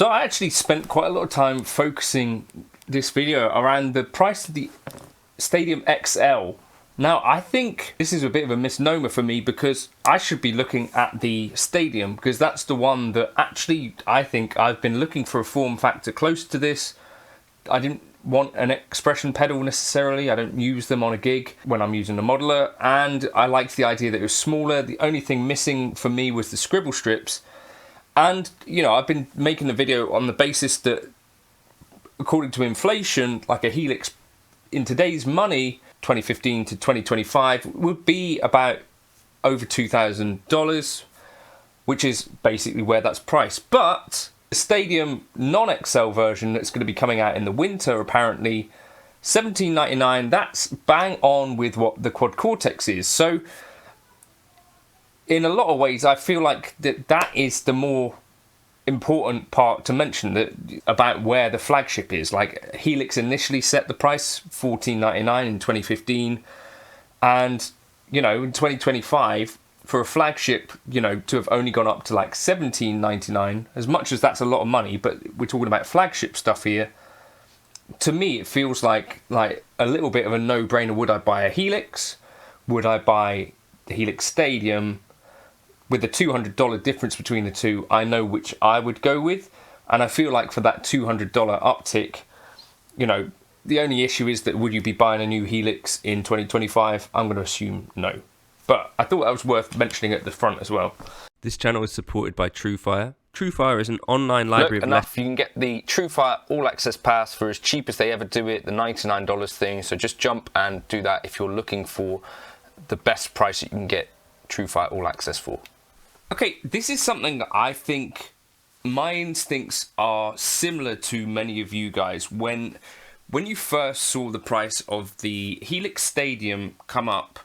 So I actually spent quite a lot of time focusing this video around the price of the Stadium XL. Now, I think this is a bit of a misnomer for me because I should be looking at the Stadium because that's the one that actually I think I've been looking for a form factor close to this. I didn't want an expression pedal necessarily. I don't use them on a gig when I'm using a modeler, and I liked the idea that it was smaller. The only thing missing for me was the scribble strips. And, you know, I've been making the video on the basis that, according to inflation, like a Helix in today's money, 2015 to 2025, would be about over $2,000, which is basically where that's priced. But the Stadium non-XL version that's going to be coming out in the winter, apparently, $17.99, that's bang on with what the Quad Cortex is. So, in a lot of ways, I feel like that is the more important part to mention about where the flagship is. Like, Helix initially set the price $14.99 in 2015, and you know, in 2025 for a flagship, you know, to have only gone up to like $17.99, as much as that's a lot of money, but we're talking about flagship stuff here. To me, it feels like a little bit of a no-brainer. Would I buy a Helix? Would I buy the Helix Stadium? With the $200 difference between the two, I know which I would go with. And I feel like for that $200 uptick, you know, the only issue is that would you be buying a new Helix in 2025? I'm going to assume no. But I thought that was worth mentioning at the front as well. This channel is supported by Truefire. Truefire is an online library of enough. You can get the Truefire All Access Pass for as cheap as they ever do it, the $99 thing. So just jump and do that if you're looking for the best price that you can get Truefire All Access for. Okay, this is something that I think my instincts are similar to many of you guys. When you first saw the price of the Helix Stadium come up,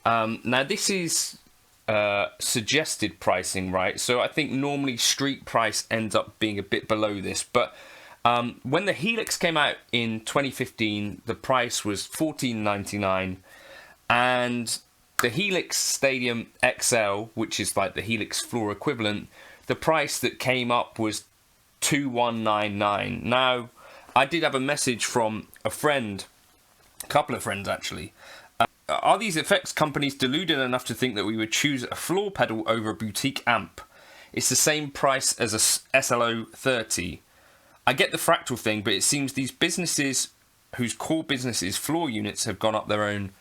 now this is suggested pricing, right? So I think normally street price ends up being a bit below this. But when the Helix came out in 2015, the price was $14.99, and the Helix Stadium XL, which is like the Helix Floor equivalent, the price that came up was $2,199. Now, I did have a message from a friend, a couple of friends actually. Are these effects companies deluded enough to think that we would choose a floor pedal over a boutique amp? It's the same price as a SLO 30. I get the fractal thing, but it seems these businesses whose core business is floor units have gone up their own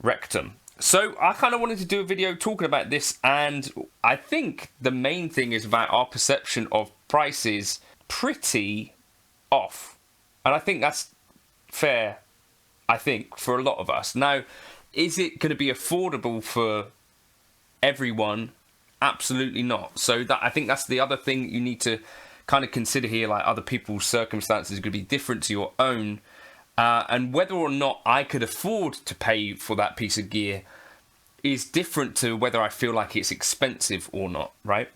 rectum. So I kind of wanted to do a video talking about this, and I think the main thing is about our perception of prices pretty off. And I think that's fair, I think, for a lot of us. Now, is it going to be affordable for everyone? Absolutely not. So that, I think that's the other thing you need to kind of consider here, like other people's circumstances are going to be different to your own. And whether or not I could afford to pay for that piece of gear is different to whether I feel like it's expensive or not, right?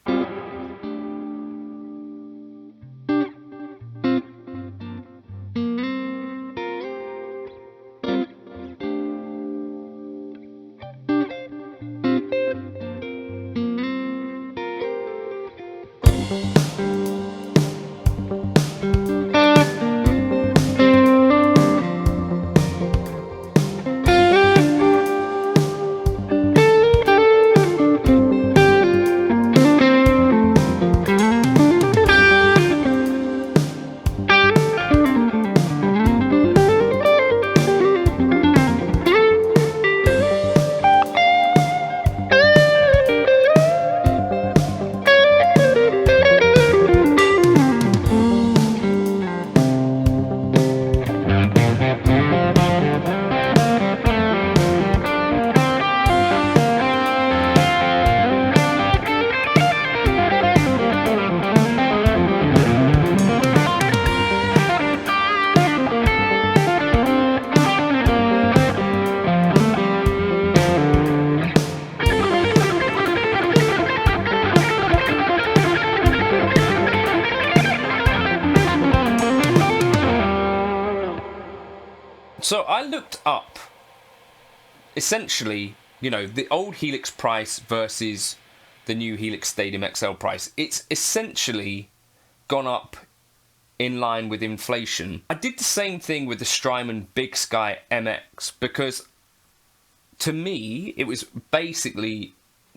So I looked up, essentially, you know, the old Helix price versus the new Helix Stadium XL price. It's essentially gone up in line with inflation. I did the same thing with the Strymon Big Sky MX, because to me, it was basically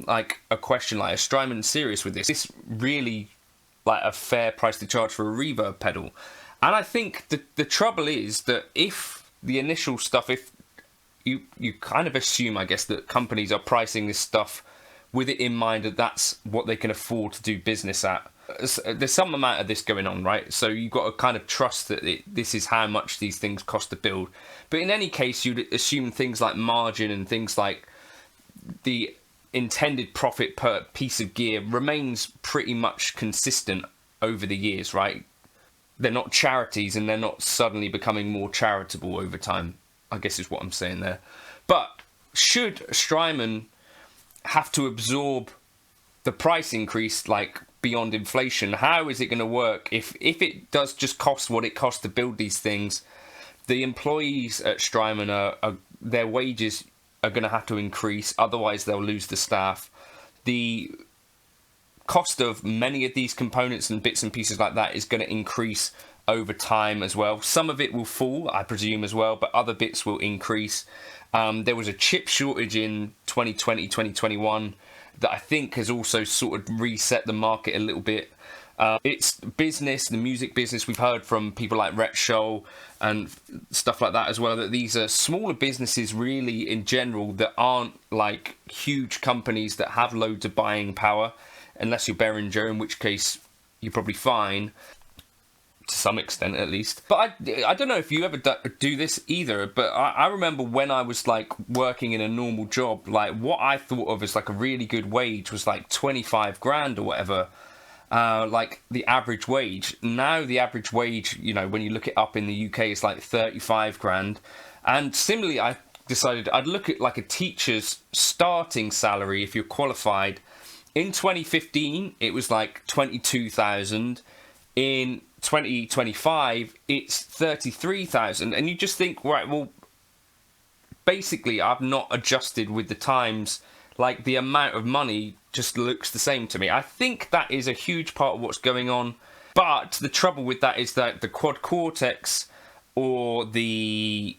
like a question like, is Strymon serious with this? Is this really like a fair price to charge for a reverb pedal? And I think the trouble is that if the initial stuff, if you kind of assume, I guess, that companies are pricing this stuff with it in mind that that's what they can afford to do business at. There's some amount of this going on, right? So you've got to kind of trust that this is how much these things cost to build. But in any case, you'd assume things like margin and things like the intended profit per piece of gear remains pretty much consistent over the years, right? They're not charities, and they're not suddenly becoming more charitable over time, I guess is what I'm saying there. But should Strymon have to absorb the price increase like beyond inflation, how is it going to work if it does just cost what it costs to build these things? The employees at Strymon are their wages are going to have to increase, otherwise they'll lose the staff. The cost of many of these components and bits and pieces like that is going to increase over time as well. Some of it will fall, I presume, as well, but other bits will increase. There was a chip shortage in 2020, 2021 that I think has also sort of reset the market a little bit. It's business, the music business. We've heard from people like Rhett Scholl and stuff like that as well, that these are smaller businesses really in general that aren't like huge companies that have loads of buying power, unless you're Behringer, in which case you're probably fine, to some extent at least. But I don't know if you ever do this either, but I remember when I was like working in a normal job, like what I thought of as like a really good wage was like 25 grand or whatever, like the average wage. Now the average wage, you know, when you look it up in the UK, is like 35 grand. And similarly, I decided I'd look at like a teacher's starting salary if you're qualified. In 2015, it was like 22,000. In 2025, it's 33,000. And you just think, right, well, basically, I've not adjusted with the times. Like, the amount of money just looks the same to me. I think that is a huge part of what's going on. But the trouble with that is that the Quad Cortex or the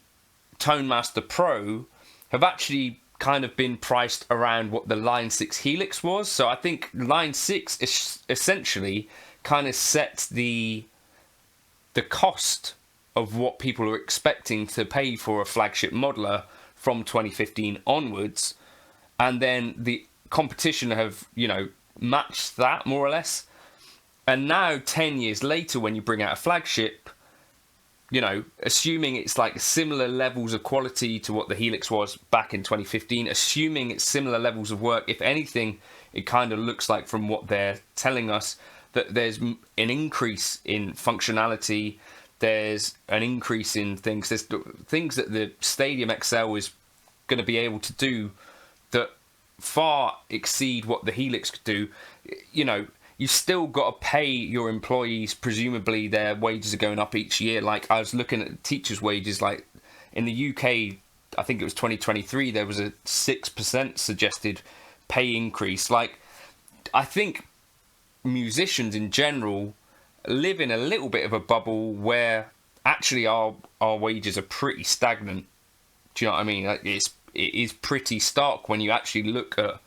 ToneMaster Pro have actually kind of been priced around what the Line 6 Helix was. So I think Line 6 is essentially kind of sets the cost of what people are expecting to pay for a flagship modeler from 2015 onwards. And then the competition have, you know, matched that more or less. And now 10 years later, when you bring out a flagship, you know, assuming it's like similar levels of quality to what the Helix was back in 2015, assuming it's similar levels of work, if anything, it kind of looks like from what they're telling us that there's an increase in functionality, there's an increase in things, there's things that the Stadium XL is going to be able to do that far exceed what the Helix could do. You know, you've still got to pay your employees, presumably their wages are going up each year. Like, I was looking at teachers' wages, like in the UK, I think it was 2023, there was a 6% suggested pay increase. Like, I think musicians in general live in a little bit of a bubble where actually our wages are pretty stagnant. Do you know what I mean? Like, it is pretty stark when you actually look at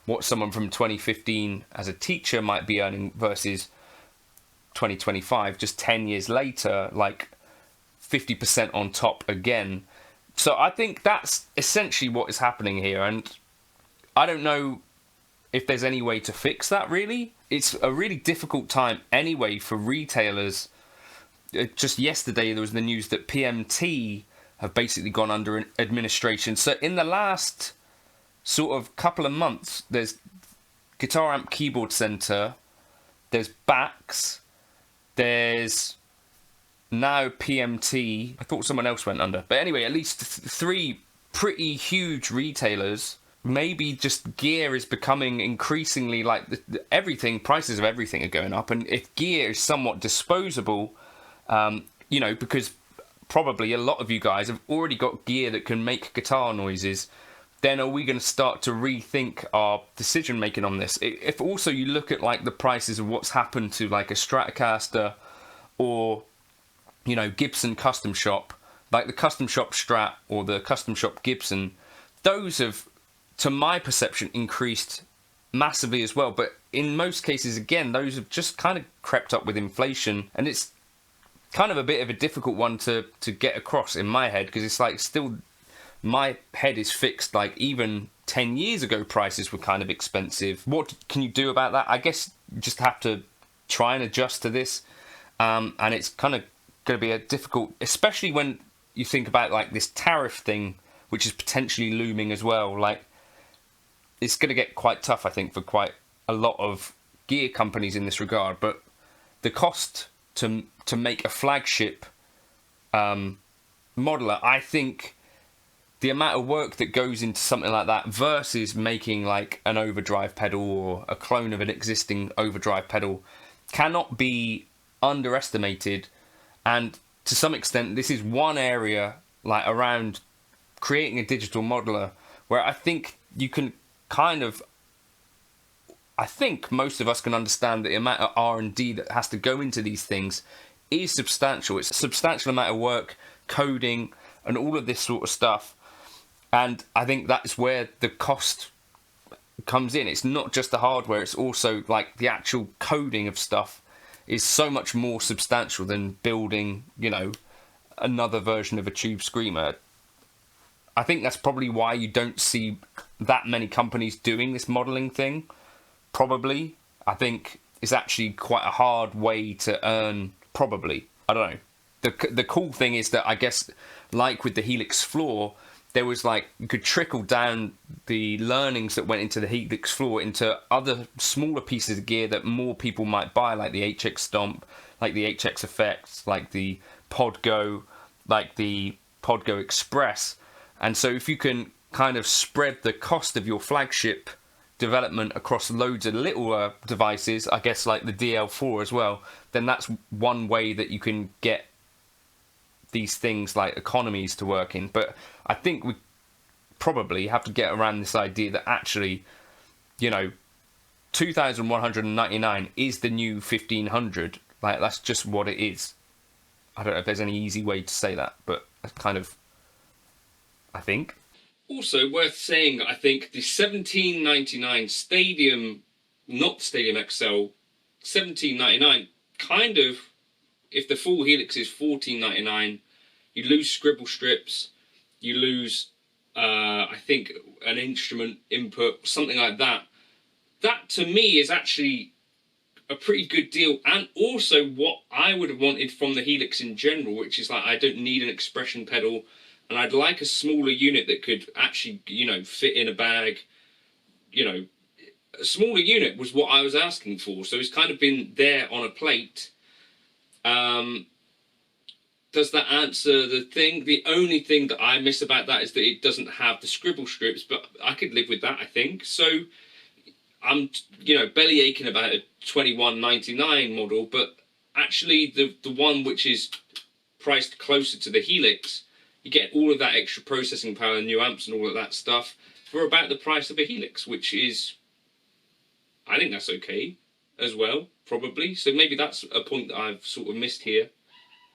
what someone from 2015 as a teacher might be earning versus 2025, just 10 years later, like 50% on top again. So I think that's essentially what is happening here. And I don't know if there's any way to fix that, really. It's a really difficult time anyway for retailers. Just yesterday, there was the news that PMT have basically gone under administration. So in the last sort of couple of months, there's Guitar Amp Keyboard Center, there's Bax, there's now PMT. I thought someone else went under. But anyway, at least three pretty huge retailers. Maybe just gear is becoming increasingly like everything, prices of everything are going up. And if gear is somewhat disposable, you know, because probably a lot of you guys have already got gear that can make guitar noises, then are we going to start to rethink our decision making on this? If also you look at like the prices of what's happened to like a Stratocaster or, you know, Gibson Custom Shop, like the Custom Shop Strat or the Custom Shop Gibson, those have, to my perception, increased massively as well. But in most cases, again, those have just kind of crept up with inflation, and it's kind of a bit of a difficult one to get across in my head, because it's like still, my head is fixed, like even 10 years ago prices were kind of expensive. What can you do about that? I guess you just have to try and adjust to this, and it's kind of going to be a difficult, especially when you think about like this tariff thing, which is potentially looming as well. Like, it's going to get quite tough, I think, for quite a lot of gear companies in this regard. But the cost to make a flagship modeler, I think the amount of work that goes into something like that versus making like an overdrive pedal or a clone of an existing overdrive pedal cannot be underestimated. And to some extent, this is one area like around creating a digital modeler where I think you can kind of, I think most of us can understand that the amount of R&D that has to go into these things is substantial. It's a substantial amount of work, coding, and all of this sort of stuff. And I think that's where the cost comes in. It's not just the hardware, it's also like the actual coding of stuff is so much more substantial than building, you know, another version of a Tube Screamer. I think that's probably why you don't see that many companies doing this modeling thing. Probably. I think it's actually quite a hard way to earn, probably. I don't know. The cool thing is that I guess, like with the Helix Floor, there was like, you could trickle down the learnings that went into the Helix Floor into other smaller pieces of gear that more people might buy, like the HX Stomp, like the HX Effects, like the Podgo, like the Podgo Express. And so if you can kind of spread the cost of your flagship development across loads of little devices, I guess like the DL4 as well, then that's one way that you can get these things like economies to work in. But I think we probably have to get around this idea that actually, you know, 2,199 is the new 1,500. Like, that's just what it is. I don't know if there's any easy way to say that, but that's kind of, I think. Also worth saying, I think the 1799 Stadium, not Stadium XL, 1799, kind of, if the full Helix is 1499, you lose scribble strips, you lose, I think, an instrument input, something like that. That, to me, is actually a pretty good deal, and also what I would have wanted from the Helix in general, which is like, I don't need an expression pedal, and I'd like a smaller unit that could actually, you know, fit in a bag. You know, a smaller unit was what I was asking for, so it's kind of been there on a plate. Does that answer the thing? The only thing that I miss about that is that it doesn't have the scribble strips, but I could live with that, I think. So I'm, you know, belly aching about a 2199 model, but actually the one which is priced closer to the Helix, you get all of that extra processing power, new amps and all of that stuff for about the price of a Helix, which is, I think that's okay as well, probably. So maybe that's a point that I've sort of missed here.